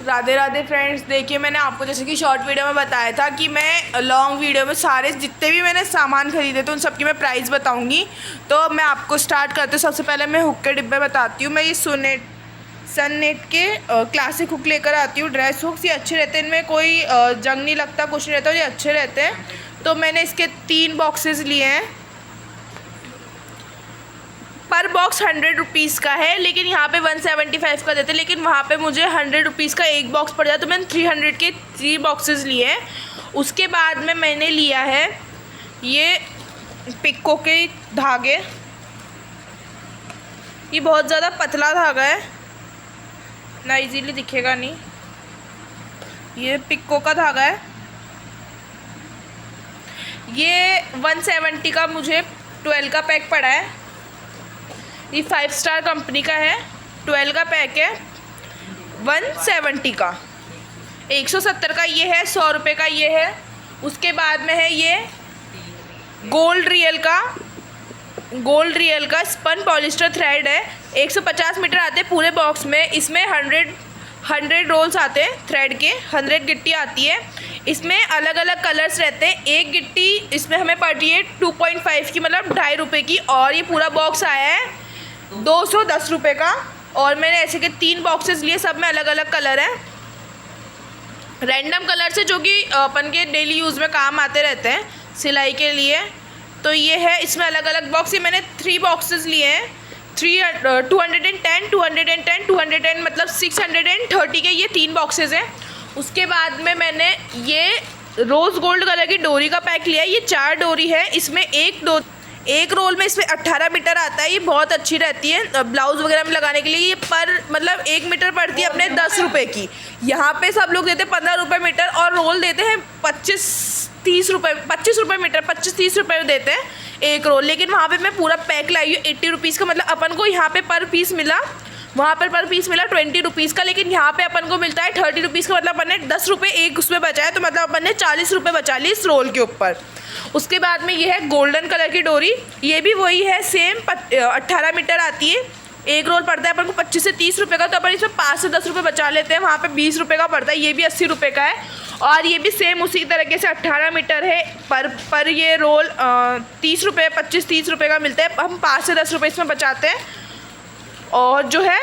Radhe Radhe friends. देखिए, मैंने आपको जैसे कि शॉर्ट वीडियो में बताया था कि मैं लॉन्ग वीडियो में सारे जितने भी मैंने सामान खरीदे थे उन सब की मैं प्राइस बताऊंगी। तो मैं आपको स्टार्ट करती हूँ। सबसे पहले मैं हुक के डिब्बे बताती हूँ। मैं ये सननेट के क्लासिक हुक लेकर आती हूँ। ड्रेस हुक्स ये अच्छे रहते हैं, इनमें कोई जंग नहीं लगता, कुछ नहीं रहता, और ये अच्छे रहते हैं। तो मैंने इसके 3 बॉक्सेस लिए हैं। पर बॉक्स 100 रुपीज़ का है, लेकिन यहाँ पे 175 का देते हैं, लेकिन वहाँ पे मुझे 100 रुपीज़ का एक बॉक्स पड़ जाता, तो मैंने 300 के 3 बॉक्सेस लिए हैं। उसके बाद में मैंने लिया है ये पिको के धागे। ये बहुत ज़्यादा पतला धागा है ना, इजीली दिखेगा नहीं। ये पिको का धागा है। ये 170 का मुझे 12 का पैक पड़ा है। ये 5 स्टार कंपनी का है, 12 का पैक है, 170 का। 170 का ये है, 100 रुपये का ये है। उसके बाद में है ये गोल्ड रियल का स्पन पॉलिस्टर थ्रेड है। 150 मीटर आते हैं पूरे बॉक्स में। इसमें 100 रोल्स आते हैं थ्रेड के, 100 गिट्टी आती है। इसमें अलग अलग कलर्स रहते हैं। एक गिट्टी इसमें हमें पड़ रही है 2.5 की, मतलब 2.5 रुपये की। और ये पूरा बॉक्स आया है 210 रुपये का। और मैंने ऐसे के 3 बॉक्सेस लिए, सब में अलग अलग कलर हैं, रैंडम कलर से, जो कि अपन के डेली यूज़ में काम आते रहते हैं सिलाई के लिए। तो ये है, इसमें अलग अलग बॉक्स। ये मैंने 3 बॉक्सेस लिए हैं। 210, 210, 210, मतलब 630 के ये 3 बॉक्सेस हैं। उसके बाद में मैंने ये रोज़ गोल्ड कलर की डोरी का पैक लिया है। ये 4 डोरी है। इसमें एक रोल में इसमें 18 मीटर आता है। ये बहुत अच्छी रहती है ब्लाउज़ वगैरह में लगाने के लिए। ये पर मतलब 1 मीटर पड़ती है अपने 10 रुपये की। यहाँ पे सब लोग देते हैं 15 रुपये मीटर, और रोल देते हैं 25 रुपये मीटर, 25-30 रुपये देते हैं एक रोल। लेकिन वहाँ पे मैं पूरा पैक लाई हूँ 80 रुपीज़ का। मतलब अपन को यहाँ पे पर पीस मिला, वहाँ पर पीस मिला 20 रुपीज़ का, लेकिन यहाँ पे अपन को मिलता है 30 रुपीज़ का। मतलब अपन ने 10 रुपये एक उसमें बचा है, तो मतलब अपन ने 40 रुपये बचा लिए इस रोल के ऊपर। उसके बाद में ये है गोल्डन कलर की डोरी। ये भी वही है, सेम 18 मीटर आती है। एक रोल पड़ता है अपन को 25 से 30 रुपये का, तो अपन इसमें 5 से 10 रुपये बचा लेते हैं। वहाँ पे 20 रुपये का पड़ता है। ये भी 80 रुपये का है। और ये भी सेम उसी तरीके से 18 मीटर है। पर ये रोल 30 रुपये, 25-30 रुपये का मिलता है। हम 5 से 10 रुपये इसमें बचाते हैं। और जो है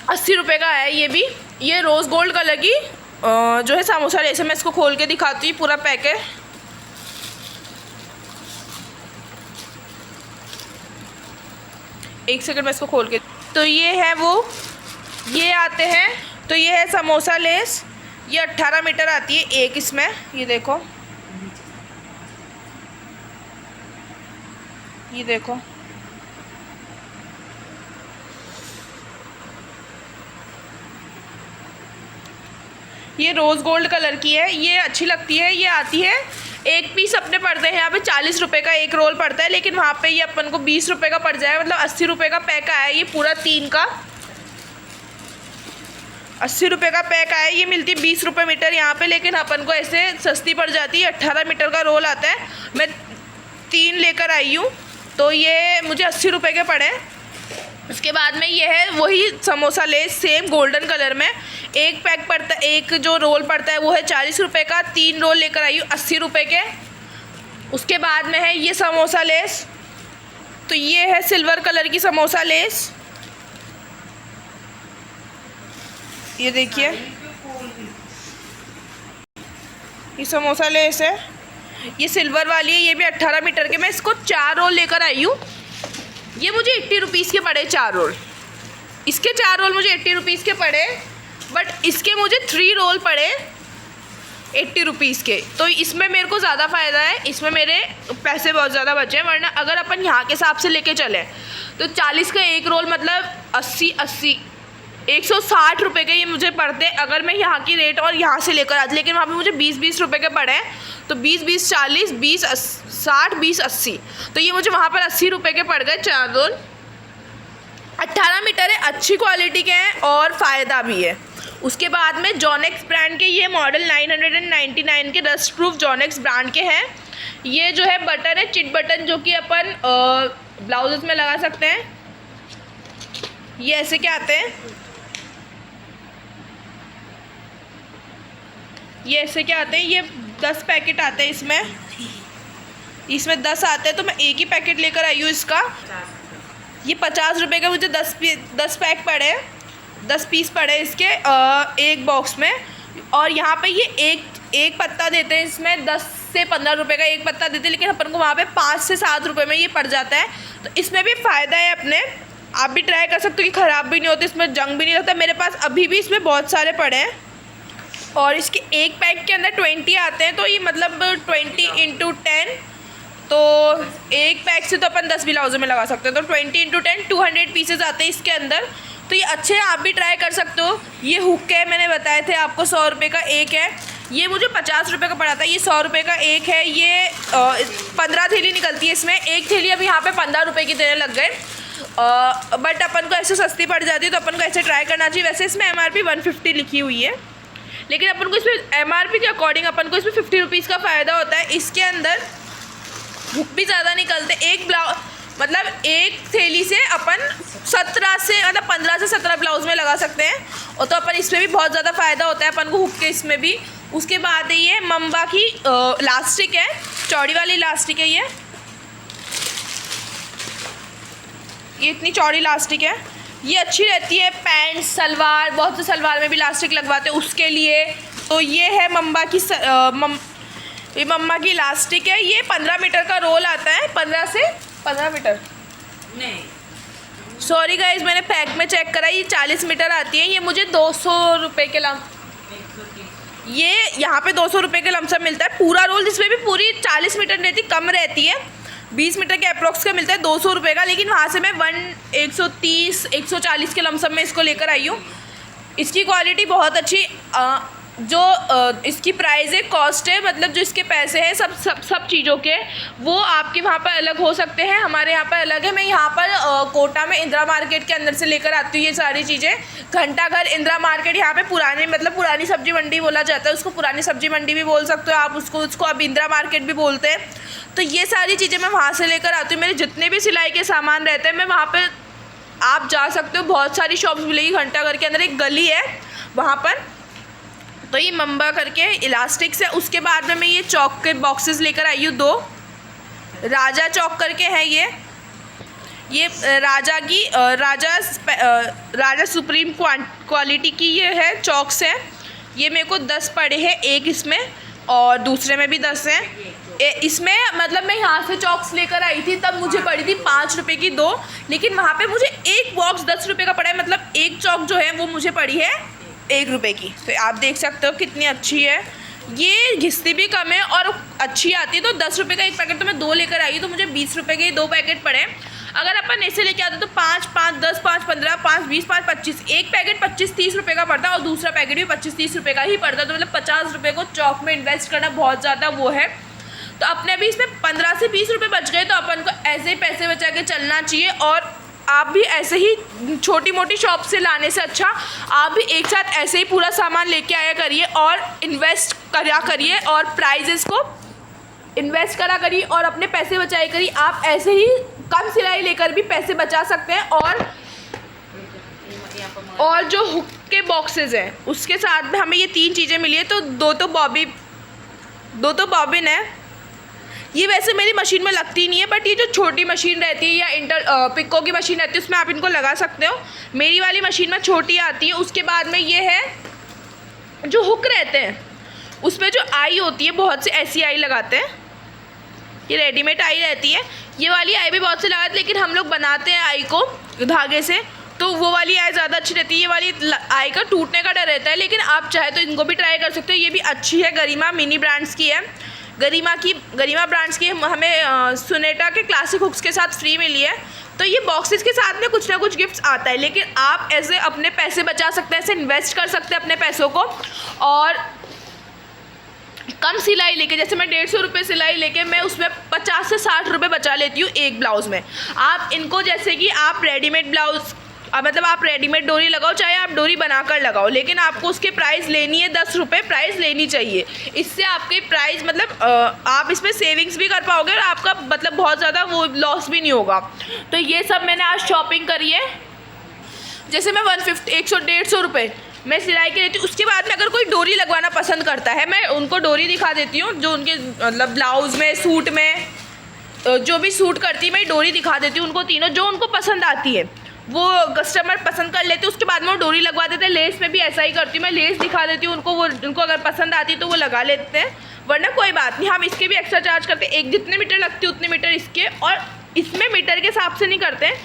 80 रुपये का है ये भी। ये रोज़ गोल्ड कलर की जो है समोसा लेस है। मैं इसको खोल के दिखाती हूँ, पूरा पैक है। एक सेकंड में इसको खोल के, तो ये है वो, ये आते हैं। तो ये है समोसा लेस। ये 18 मीटर आती है एक इसमें। ये देखो, ये देखो, ये रोज़ गोल्ड कलर की है। ये अच्छी लगती है। ये आती है, एक पीस अपने पड़ते हैं यहाँ पे 40 रुपये का एक रोल पड़ता है, लेकिन वहाँ पे ये अपन को 20 रुपये का पड़ जाएगा। मतलब 80 रुपये का पैक आया है ये पूरा 3 का। 80 रुपये का पैक आया। ये मिलती है 20 रुपये मीटर यहाँ पे, लेकिन अपन को ऐसे सस्ती पड़ जाती है। 18 मीटर का रोल आता है। मैं 3 लेकर आई हूँ, तो ये मुझे 80 रुपये के पड़े। उसके बाद में ये है वही samosa less, same golden colour में। एक पैक पड़ता है, एक जो रोल पड़ता है वो है 40 रुपये का। 3 रोल लेकर आई हूँ 80 रुपये के। उसके बाद में है ये समोसा लेस। तो ये है सिल्वर कलर की समोसा लेस। ये देखिए, ये समोसा लेस है। ये सिल्वर वाली है। ये भी 18 मीटर के। मैं इसको 4 रोल लेकर आई हूँ। ये मुझे 80 रुपीज़ के पड़े 4 रोल। इसके 4 रोल मुझे 80 रुपीज़ के पड़े, बट इसके मुझे 3 रोल पड़े 80 रुपीज़ के। तो इसमें मेरे को ज़्यादा फ़ायदा है, इसमें मेरे पैसे बहुत ज़्यादा बचे हैं। वरना अगर अपन यहाँ के हिसाब से लेके चलें तो 40 का एक रोल मतलब 80 160 रुपये के ये मुझे पड़ते हैं, अगर मैं यहाँ की रेट और यहाँ से लेकर आती। लेकिन वहाँ पे मुझे 20-20 रुपये के पड़े हैं। तो 20-20 40, 20 60, 20 80, तो ये मुझे वहाँ पर 80 रुपये के पड़ गए 4 रोल। 18 मीटर है, अच्छी क्वालिटी के हैं और फ़ायदा भी है। उसके बाद में जॉनेक्स ब्रांड के ये मॉडल 999 के डस्ट प्रूफ जॉनेक्स ब्रांड के हैं। ये जो है बटन है, चिट बटन, जो कि अपन ब्लाउजेस में लगा सकते हैं। ये ऐसे क्या आते हैं, ये ऐसे क्या आते हैं, ये 10 पैकेट आते हैं इसमें 10 आते हैं, तो मैं एक ही पैकेट लेकर आई हूँ इसका। ये 50 रुपये का मुझे 10 पैक पड़े, 10 पीस पड़े इसके एक बॉक्स में। और यहाँ पे ये एक पत्ता देते हैं, इसमें 10 से 15 रुपये का एक पत्ता देते हैं, लेकिन अपन को वहाँ पे 5 से 7 रुपये में ये पड़ जाता है। तो इसमें भी फ़ायदा है अपने, आप भी ट्राई कर सकते हो कि ख़राब भी नहीं होते, इसमें जंग भी नहीं लगता। मेरे पास अभी भी इसमें बहुत सारे पड़े हैं। और इसके एक पैक के अंदर 20 आते हैं, तो ये मतलब 20 × 10, तो एक पैक से तो अपन 10 ब्लाउज़ों में लगा सकते हैं। तो 20 × 10 200 पीसेज आते हैं इसके अंदर। तो ये अच्छे हैं, आप भी ट्राई कर सकते हो। ये हुक है, मैंने बताए थे आपको 100 रुपये का एक है। ये मुझे 50 रुपये का पड़ा था, ये 100 रुपये का एक है। ये 15 थैली निकलती है इसमें, एक थैली अभी यहाँ पे 15 रुपये की देने लग गए। बट अपन को ऐसे सस्ती पड़ जाती है, तो अपन को ऐसे ट्राई करना चाहिए। वैसे इसमें MRP 150 लिखी हुई है, लेकिन अपन को इसमें MRP के अकॉर्डिंग अपन को इसमें 50 रुपीज़ का फ़ायदा होता है। इसके अंदर हुक भी ज़्यादा निकलते, एक ब्लाउज मतलब एक थैली से अपन 17 से मतलब 15 से 17 ब्लाउज में लगा सकते हैं। और तो अपन इसमें भी बहुत ज़्यादा फ़ायदा होता है अपन को हुक के इसमें भी। उसके बाद ये मंबा की इलास्टिक है, चौड़ी वाली इलास्टिक है। ये इतनी चौड़ी इलास्टिक है, ये अच्छी रहती है पैंट सलवार, बहुत से सलवार में भी इलास्टिक लगवाते हैं उसके लिए। तो ये है मंबा की ये मम्मा की इलास्टिक है। ये 15 मीटर का रोल आता है, 15 मीटर नहीं, सॉरी गाइज, मैंने पैक में चेक करा, ये 40 मीटर आती है। ये मुझे 200 रुपये के ये यहाँ पे 200 रुपये के लमसम मिलता है पूरा रोल, जिसमें भी पूरी 40 मीटर रहती, कम रहती है, 20 मीटर के अप्रॉक्स का मिलता है 200 रुपये का। लेकिन वहाँ से मैं 130 140 के लमसम में इसको लेकर आई हूँ। इसकी क्वालिटी बहुत अच्छी, जो इसकी प्राइस है, कॉस्ट है, मतलब जो इसके पैसे हैं सब चीज़ों के, वो आपके वहाँ पर अलग हो सकते हैं, हमारे यहाँ पर अलग है। मैं यहाँ पर कोटा में इंदिरा मार्केट के अंदर से लेकर आती हूँ ये सारी चीज़ें। घंटाघर इंदिरा मार्केट यहाँ पे पुरानी सब्जी मंडी बोला जाता है उसको, पुरानी सब्जी मंडी भी बोल सकते हो आप उसको अब इंदिरा मार्केट भी बोलते हैं। तो ये सारी चीज़ें मैं वहाँ से लेकर आती हूँ। मेरे जितने भी सिलाई के सामान रहते हैं मैं वहाँ पर, आप जा सकते हो, बहुत सारी शॉप्स मिलेगी। घंटाघर के अंदर एक गली है वहाँ पर। तो ये मंबा करके इलास्टिक्स है। उसके बाद में मैं ये चौक के बॉक्सेस लेकर आई हूँ 2, राजा चौक करके है ये राजा की राजा सुप्रीम क्वालिटी की ये है, चौक्स है। ये मेरे को 10 पड़े हैं एक इसमें, और दूसरे में भी 10 हैं। इसमें मतलब मैं यहाँ से चौक्स लेकर आई थी, तब मुझे पड़ी थी 5 रुपये की 2, लेकिन वहाँ पे मुझे एक बॉक्स 10 रुपये का पड़ा है, मतलब एक चौक जो है वो मुझे पड़ी है 1 रुपये की। तो आप देख सकते हो कितनी अच्छी है, ये घिसती भी कम है और अच्छी आती है। तो 10 रुपये का एक पैकेट तो मैं 2 लेकर आई, तो मुझे 20 रुपये के 2 पैकेट पड़े। अगर अपन ऐसे लेके आते तो 5, 5, 10, 5, 15, 5, 20, 5, 25, एक पैकेट 25-30 रुपये का पड़ता, और दूसरा पैकेट भी 25-30 रुपये का ही पड़ता। तो मतलब 50 रुपये को चौक में इन्वेस्ट करना बहुत ज़्यादा वो है। तो अपने अभी इसमें 15 से 20 रुपये बच गए, तो अपन को ऐसे ही पैसे बचा के चलना चाहिए। और आप भी ऐसे ही छोटी मोटी शॉप से लाने से अच्छा आप भी एक साथ ऐसे ही पूरा सामान लेके आया करिए और इन्वेस्ट करा करिए, और प्राइजेस को इन्वेस्ट करा करिए और अपने पैसे बचाए करिए। आप ऐसे ही कम सिलाई लेकर भी पैसे बचा सकते हैं। और जो हुक के बॉक्सेस हैं उसके साथ में हमें ये 3 चीज़ें मिली है। तो दो तो बॉबिन है। ये वैसे मेरी मशीन में लगती नहीं है, बट ये जो छोटी मशीन रहती है या पिको की मशीन रहती है उसमें आप इनको लगा सकते हो। मेरी वाली मशीन में छोटी आती है। उसके बाद में ये है जो हुक रहते हैं उसमें जो आई होती है, बहुत से ऐसी आई लगाते हैं, ये रेडीमेड आई रहती है। ये वाली आई भी बहुत से लगाते हैं, लेकिन हम लोग बनाते हैं आई को धागे से, तो वो वाली आई ज़्यादा अच्छी रहती है। ये वाली आई का टूटने का डर रहता है, लेकिन आप चाहे तो इनको भी ट्राई कर सकते हो। ये भी अच्छी है, गरिमा मिनी ब्रांड्स की है। गरिमा ब्रांड्स की हमें सुनेटा के क्लासिक हुक्स के साथ फ्री मिली है। तो ये बॉक्सेस के साथ में कुछ ना कुछ गिफ्ट्स आता है, लेकिन आप ऐसे अपने पैसे बचा सकते हैं, ऐसे इन्वेस्ट कर सकते हैं अपने पैसों को। और कम सिलाई लेके, जैसे मैं 150 रुपये सिलाई लेके मैं उसमें 50 से 60 रुपये बचा लेती हूँ एक ब्लाउज़ में। आप इनको जैसे कि आप रेडीमेड ब्लाउज़, मतलब आप रेडीमेड डोरी लगाओ चाहे आप डोरी बनाकर लगाओ, लेकिन आपको उसके प्राइस लेनी है 10 रुपये प्राइस लेनी चाहिए। इससे आपके प्राइस मतलब आप इसमें सेविंग्स भी कर पाओगे और आपका मतलब बहुत ज़्यादा वो लॉस भी नहीं होगा। तो ये सब मैंने आज शॉपिंग करी है। जैसे मैं 150 100 150 रुपये मैं सिलाई के लेती हूँ। उसके बाद में अगर कोई डोरी लगवाना पसंद करता है, मैं उनको डोरी दिखा देती हूँ, जो उनके मतलब ब्लाउज़ में, सूट में जो भी सूट करती है मैं डोरी दिखा देती हूँ उनको तीनों, जो उनको पसंद आती है वो कस्टमर पसंद कर लेते हैं। उसके बाद में वो डोरी लगवा देते हैं। लेस में भी ऐसा ही करती हूँ मैं, लेस दिखा देती हूँ उनको, वो उनको अगर पसंद आती है तो वो लगा लेते हैं, वरना कोई बात नहीं। हम इसके भी एक्स्ट्रा चार्ज करते हैं, एक जितने मीटर लगती है उतने मीटर इसके, और इसमें मीटर के हिसाब से नहीं करते हैं,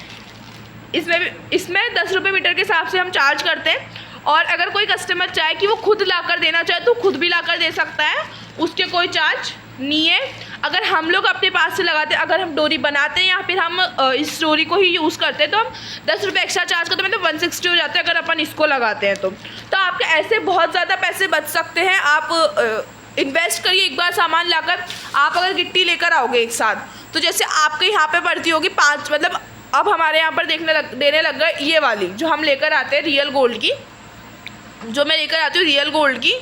इसमें 10 रुपये मीटर के हिसाब से हम चार्ज करते हैं। और अगर कोई कस्टमर चाहे कि वो खुद लाकर देना चाहे तो खुद भी लाकर दे सकता है, उसके कोई चार्ज नहीं है। अगर हम लोग अपने पास से लगाते हैं, अगर हम डोरी बनाते हैं या फिर हम इस डोरी को ही यूज़ करते हैं तो हम 10 रुपये एक्स्ट्रा चार्ज करते हैं, मतलब 160 हो जाते हैं अगर अपन इसको लगाते हैं तो आपके ऐसे बहुत ज़्यादा पैसे बच सकते हैं। आप इन्वेस्ट करिए एक बार सामान लाकर। आप अगर गिट्टी लेकर आओगे एक साथ, तो जैसे आपके यहाँ पे पड़ती होगी 5, मतलब अब हमारे यहाँ पर देने लग गए ये वाली जो हम लेकर आते हैं रियल गोल्ड की, जो मैं लेकर आती हूँ रियल गोल्ड की,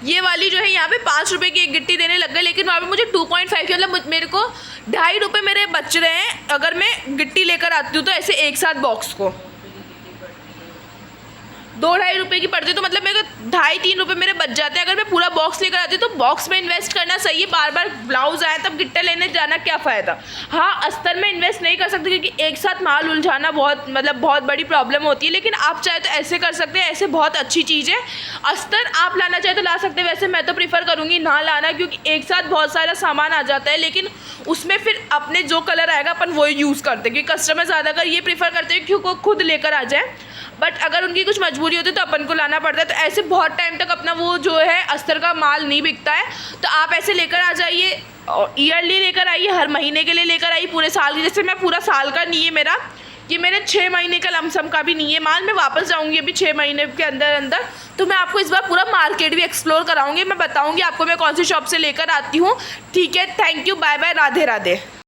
ये वाली जो है यहाँ पे 5 रुपये की एक गिट्टी देने लग गए। लेकिन वहाँ पे मुझे 2.5 की, मतलब मेरे को 2.5 रुपये मेरे बच रहे हैं अगर मैं गिट्टी लेकर आती हूँ तो ऐसे एक साथ बॉक्स को 2-2.5 रुपये की पड़ती है, तो मतलब मेरे को 2.5-3 रुपये मेरे बच जाते हैं। अगर मैं पूरा बॉक्स लेकर आती हूँ तो बॉक्स में इन्वेस्ट करना सही है, बार बार ब्लाउज आए तब गिट्टा लेने जाना क्या फ़ायदा। हाँ, अस्तर में इन्वेस्ट नहीं कर सकते क्योंकि एक साथ माल उलझाना बहुत बड़ी प्रॉब्लम होती है, लेकिन आप चाहे तो ऐसे कर सकते हैं, ऐसे बहुत अच्छी चीज़ है। अस्तर आप लाना चाहे तो ला सकते हैं, वैसे मैं तो प्रीफर करूँगी ना लाना, क्योंकि एक साथ बहुत सारा सामान आ जाता है, लेकिन उसमें फिर अपने जो कलर आएगा अपन वही यूज़ करते हैं, क्योंकि कस्टमर ज़्यादातर ये प्रीफर करते हैं कि वो खुद लेकर आ जाए, बट अगर उनकी कुछ मजबूरी होती है तो अपन को लाना पड़ता है। तो ऐसे बहुत टाइम तक अपना वो जो है अस्तर का माल नहीं बिकता है, तो आप ऐसे लेकर आ जाइए, और ईयरली लेकर आइए, हर महीने के लिए लेकर आइए, पूरे साल की। जैसे मैं पूरा साल का नहीं है मेरा, कि मेरे 6 महीने का लमसम का भी नहीं है माल, मैं वापस जाऊंगी अभी 6 महीने के अंदर, तो मैं आपको इस बार पूरा मार्केट भी एक्सप्लोर कराऊंगी, मैं बताऊंगी आपको मैं कौन सी शॉप से लेकर आती हूँ। ठीक है, thank you, bye bye, Radhe Radhe.